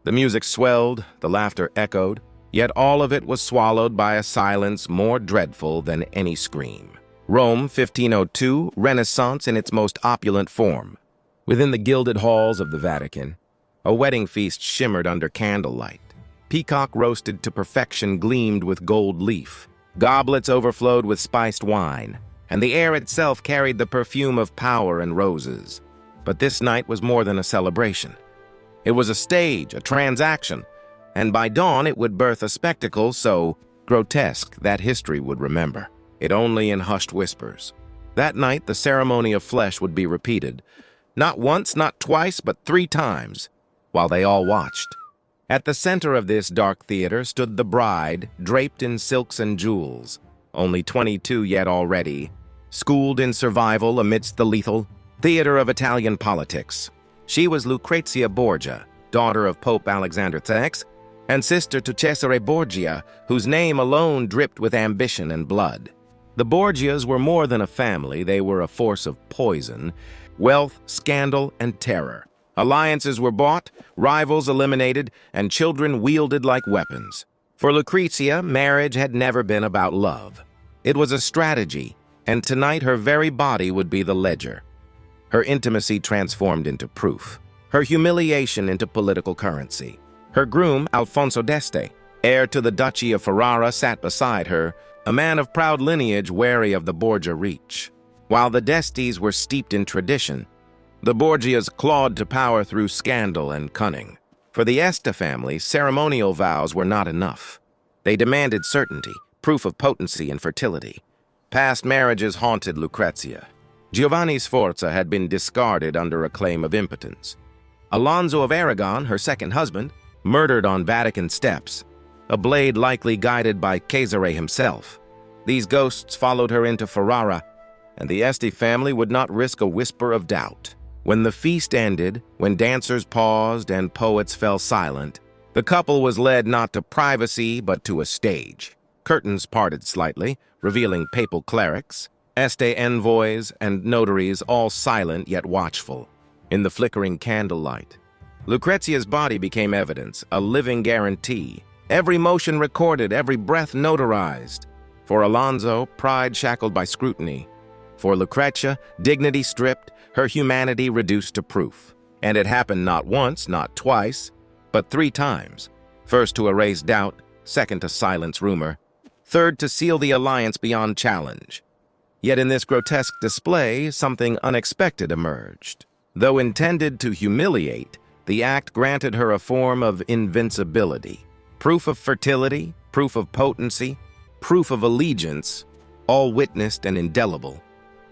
The music swelled, the laughter echoed, yet all of it was swallowed by a silence more dreadful than any scream. Rome, 1502, Renaissance in its most opulent form. Within the gilded halls of the Vatican, a wedding feast shimmered under candlelight. Peacock roasted to perfection gleamed with gold leaf. Goblets overflowed with spiced wine, and the air itself carried the perfume of power and roses. But this night was more than a celebration. It was a stage, a transaction, and by dawn it would birth a spectacle so grotesque that history would remember it only in hushed whispers. That night, the ceremony of flesh would be repeated, not once, not twice, but 3 times, while they all watched. At the center of this dark theater stood the bride, draped in silks and jewels, only 22 yet already, schooled in survival amidst the lethal theater of Italian politics. She was Lucrezia Borgia, daughter of Pope Alexander VI, and sister to Cesare Borgia, whose name alone dripped with ambition and blood. The Borgias were more than a family, they were a force of poison, wealth, scandal, and terror. Alliances were bought, rivals eliminated, and children wielded like weapons. For Lucrezia, marriage had never been about love. It was a strategy, and tonight her very body would be the ledger. Her intimacy transformed into proof, her humiliation into political currency. Her groom, Alfonso d'Este, heir to the Duchy of Ferrara, sat beside her, a man of proud lineage wary of the Borgia reach. While the d'Estes were steeped in tradition, the Borgias clawed to power through scandal and cunning. For the Este family, ceremonial vows were not enough. They demanded certainty, proof of potency and fertility. Past marriages haunted Lucrezia. Giovanni Sforza had been discarded under a claim of impotence. Alfonso of Aragon, her second husband, murdered on Vatican steps, a blade likely guided by Cesare himself. These ghosts followed her into Ferrara, and the Este family would not risk a whisper of doubt. When the feast ended, when dancers paused and poets fell silent, the couple was led not to privacy but to a stage. Curtains parted slightly, revealing papal clerics, Este envoys, and notaries, all silent yet watchful. In the flickering candlelight, Lucrezia's body became evidence, a living guarantee. Every motion recorded, every breath notarized. For Alfonso, pride shackled by scrutiny. For Lucrezia, dignity stripped, her humanity reduced to proof. And it happened not once, not twice, but 3 times. First to erase doubt, second to silence rumor, third to seal the alliance beyond challenge. Yet in this grotesque display, something unexpected emerged. Though intended to humiliate, the act granted her a form of invincibility. Proof of fertility, proof of potency, proof of allegiance, all witnessed and indelible.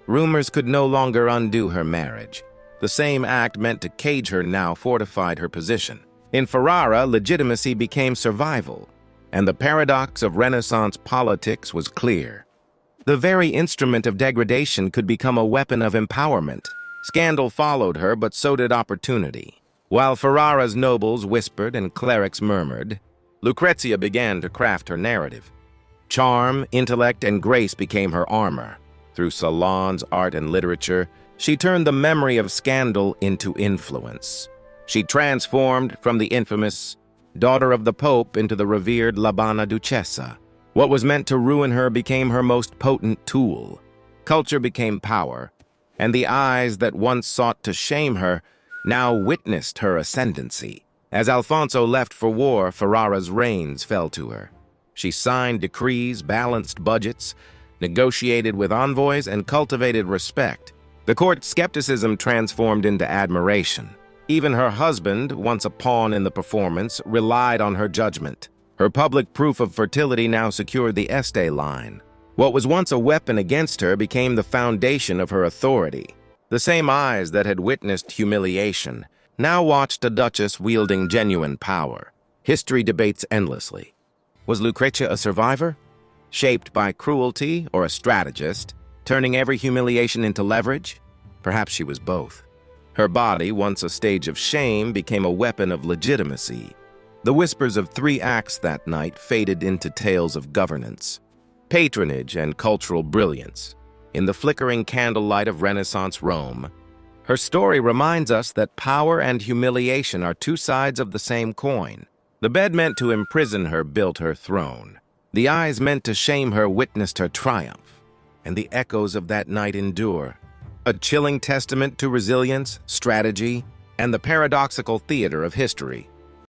Rumors could no longer undo her marriage. The same act meant to cage her now fortified her position. In Ferrara, legitimacy became survival, and the paradox of Renaissance politics was clear. The very instrument of degradation could become a weapon of empowerment. Scandal followed her, but so did opportunity. While Ferrara's nobles whispered and clerics murmured, Lucrezia began to craft her narrative. Charm, intellect, and grace became her armor. Through salons, art, and literature, she turned the memory of scandal into influence. She transformed from the infamous daughter of the Pope into the revered La Buona Duchessa. What was meant to ruin her became her most potent tool. Culture became power, and the eyes that once sought to shame her now witnessed her ascendancy. As Alfonso left for war, Ferrara's reins fell to her. She signed decrees, balanced budgets, negotiated with envoys, and cultivated respect. The court's skepticism transformed into admiration. Even her husband, once a pawn in the performance, relied on her judgment. Her public proof of fertility now secured the Este line. What was once a weapon against her became the foundation of her authority. The same eyes that had witnessed humiliation now watched a duchess wielding genuine power. History debates endlessly. Was Lucrezia a survivor, shaped by cruelty, or a strategist, turning every humiliation into leverage? Perhaps she was both. Her body, once a stage of shame, became a weapon of legitimacy. The whispers of 3 acts that night faded into tales of governance, patronage, and cultural brilliance. In the flickering candlelight of Renaissance Rome, Her story reminds us that power and humiliation are two sides of the same coin. The bed meant to imprison her built her throne. The eyes meant to shame her witnessed her triumph. And the echoes of that night endure. A chilling testament to resilience, strategy, and the paradoxical theater of history.